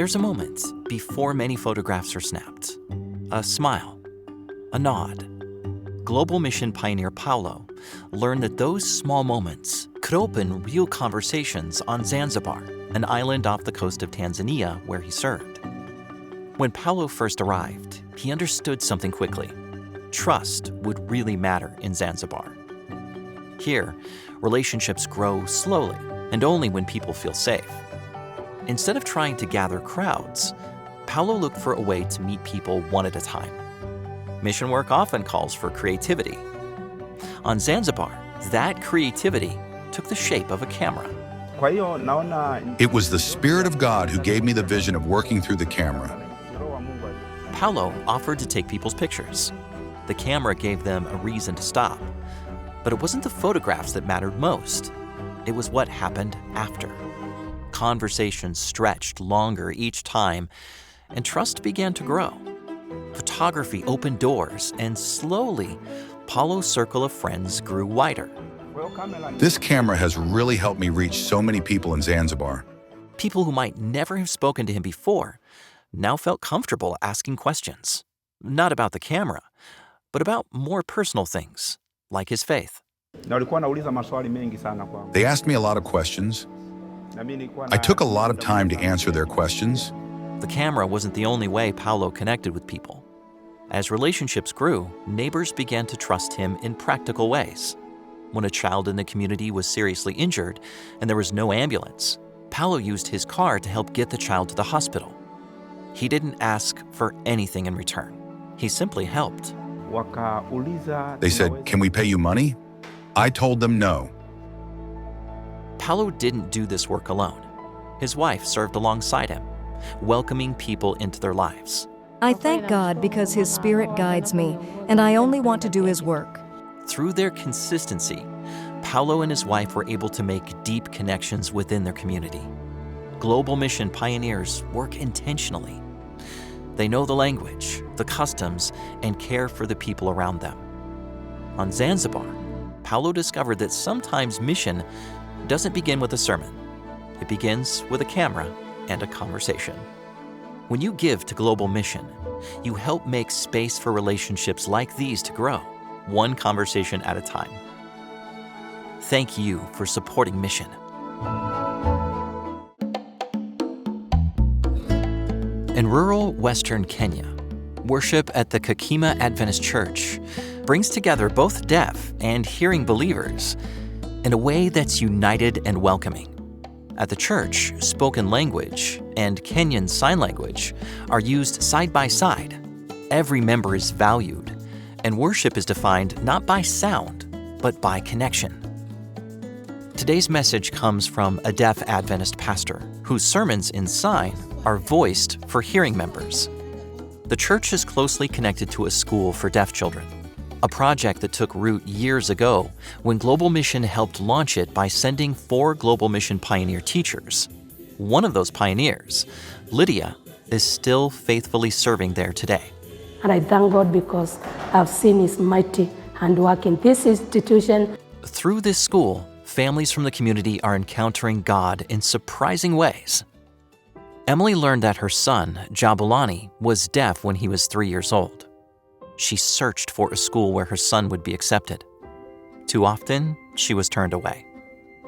There's a moment before many photographs are snapped. A smile, a nod. Global Mission pioneer Paulo learned that those small moments could open real conversations on Zanzibar, an island off the coast of Tanzania where he served. When Paulo first arrived, he understood something quickly. Trust would really matter in Zanzibar. Here, relationships grow slowly and only when people feel safe. Instead of trying to gather crowds, Paulo looked for a way to meet people one at a time. Mission work often calls for creativity. On Zanzibar, that creativity took the shape of a camera. It was the Spirit of God who gave me the vision of working through the camera. Paulo offered to take people's pictures. The camera gave them a reason to stop. But it wasn't the photographs that mattered most. It was what happened after. Conversations stretched longer each time, and trust began to grow. Photography opened doors, and slowly, Paulo's circle of friends grew wider. This camera has really helped me reach so many people in Zanzibar. People who might never have spoken to him before now felt comfortable asking questions. Not about the camera, but about more personal things, like his faith. They asked me a lot of questions. I took a lot of time to answer their questions. The camera wasn't the only way Paulo connected with people. As relationships grew, neighbors began to trust him in practical ways. When a child in the community was seriously injured and there was no ambulance, Paulo used his car to help get the child to the hospital. He didn't ask for anything in return. He simply helped. They said, "Can we pay you money?" I told them no. Paulo didn't do this work alone. His wife served alongside him, welcoming people into their lives. I thank God because His Spirit guides me, and I only want to do His work. Through their consistency, Paulo and his wife were able to make deep connections within their community. Global Mission pioneers work intentionally. They know the language, the customs, and care for the people around them. On Zanzibar, Paulo discovered that sometimes mission doesn't begin with a sermon. It begins with a camera and a conversation. When you give to Global Mission, you help make space for relationships like these to grow, one conversation at a time. Thank you for supporting Mission. In rural Western Kenya, worship at the Kakima Adventist Church brings together both deaf and hearing believers in a way that's united and welcoming. At the church, spoken language and Kenyan Sign Language are used side by side. Every member is valued, and worship is defined not by sound, but by connection. Today's message comes from a deaf Adventist pastor whose sermons in sign are voiced for hearing members. The church is closely connected to a school for deaf children, a project that took root years ago when Global Mission helped launch it by sending 4 Global Mission pioneer teachers. One of those pioneers, Lydia, is still faithfully serving there today. And I thank God because I've seen His mighty hand work in this institution. Through this school, families from the community are encountering God in surprising ways. Emily learned that her son, Jabulani, was deaf when he was 3 years old. She searched for a school where her son would be accepted. Too often, she was turned away.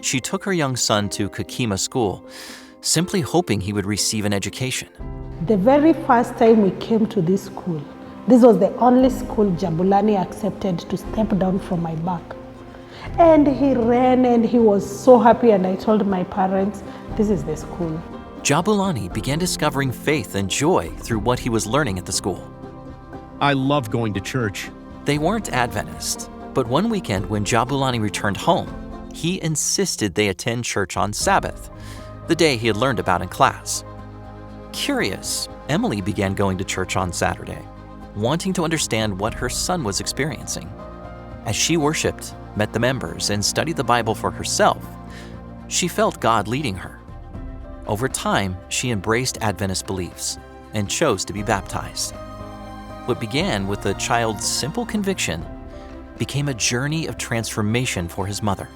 She took her young son to Kakima School, simply hoping he would receive an education. The very first time we came to this school, this was the only school Jabulani accepted to step down from my back. And he ran and he was so happy, and I told my parents, this is the school. Jabulani began discovering faith and joy through what he was learning at the school. I love going to church. They weren't Adventist, but one weekend when Jabulani returned home, he insisted they attend church on Sabbath, the day he had learned about in class. Curious, Emily began going to church on Saturday, wanting to understand what her son was experiencing. As she worshiped, met the members, and studied the Bible for herself, she felt God leading her. Over time, she embraced Adventist beliefs and chose to be baptized. What began with a child's simple conviction became a journey of transformation for his mother.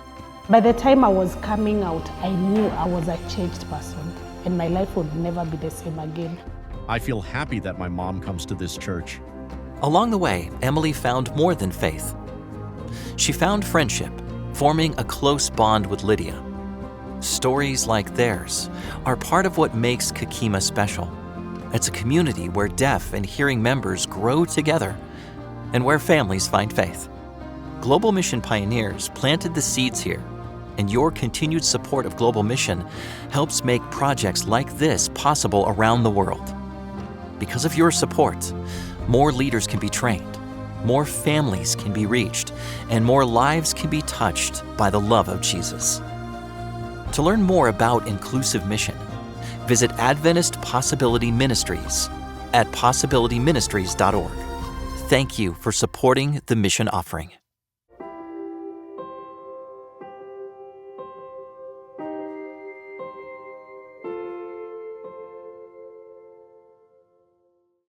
By the time I was coming out, I knew I was a changed person. and my life would never be the same again. I feel happy that my mom comes to this church. Along the way, Emily found more than faith. She found friendship, forming a close bond with Lydia. Stories like theirs are part of what makes Kekima special. It's a community where deaf and hearing members grow together and where families find faith. Global Mission pioneers planted the seeds here, and your continued support of Global Mission helps make projects like this possible around the world. Because of your support, more leaders can be trained, more families can be reached, and more lives can be touched by the love of Jesus. To learn more about Inclusive Mission, visit Adventist Possibility Ministries at possibilityministries.org. Thank you for supporting the mission offering.